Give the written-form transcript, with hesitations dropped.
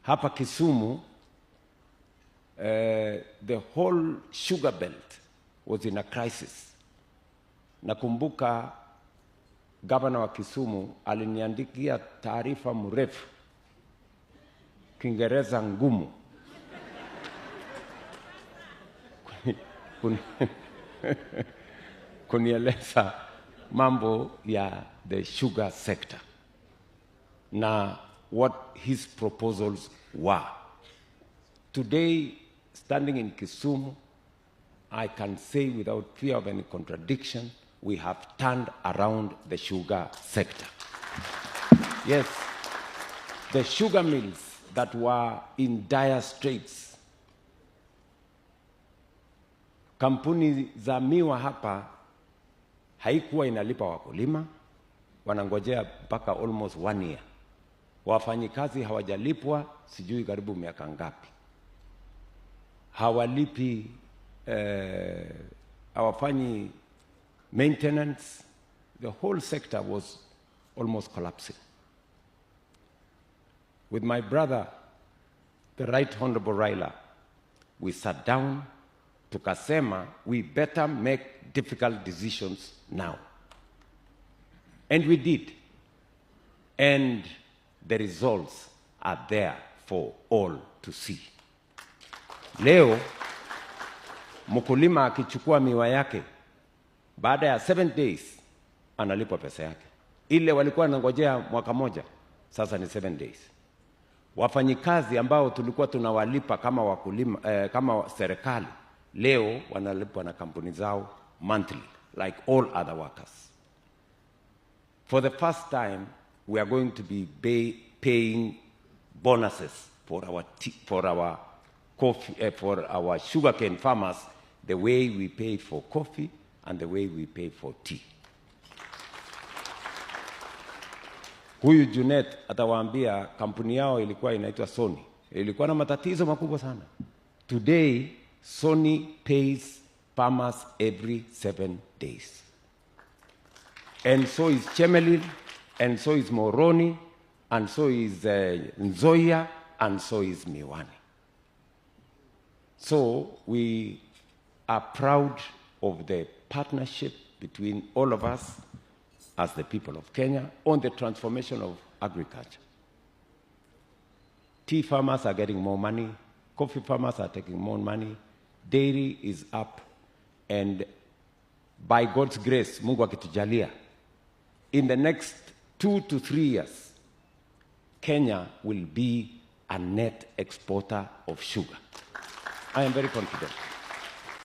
hapa Kisumu, the whole sugar belt was in a crisis. Nakumbuka gavana wa Kisumu aliniandikia taarifa mrefu, Kiingereza ngumu, kunieleza mambo ya the sugar sector na what his proposals were. Today, standing in Kisumu, I can say without fear of any contradiction, we have turned around the sugar sector. Yes, the sugar mills that were in dire straits. Kampuni za miwa hapa haikuwa inalipa wakulima, wanangojea mpaka almost 1 year. Wafanyikazi hawajalipwa sijui karibu miaka ngapi. Hawalipi, hawafanyi maintenance. The whole sector was almost collapsing. With my brother, the Right Honorable Raila, we sat down, tukasema, we better make difficult decisions now. And we did. And the results are there for all to see. Leo, mkulima akichukua miwa yake, baada ya 7 days, analipwa pesa yake. Ile walikuwa wanangojea mwaka moja, sasa ni 7 days. Wafanyikazi ambao tulikuwa tunawalipa kama wakulima, kama serikali, leo wanalipwa na kampuni zao monthly, like all other workers. For the first time, we are going to be paying bonuses for our coffee, for our sugarcane farmers, the way we pay for coffee and the way we pay for tea. Huyu Junet atawaambia kampuni yao ilikuwa inaitwa Sony. Ilikuwa na matatizo makubwa sana. Today, Sony pays farmers every 7 days. And so is Chemelil, and so is Moroni, and so is Nzoia, and so is Miwani. So we are proud of the partnership between all of us as the people of Kenya on the transformation of agriculture. Tea farmers are getting more money, coffee farmers are taking more money, dairy is up, and by God's grace, Mungu akitujalia, in the next 2 to 3 years, Kenya will be a net exporter of sugar. I am very confident.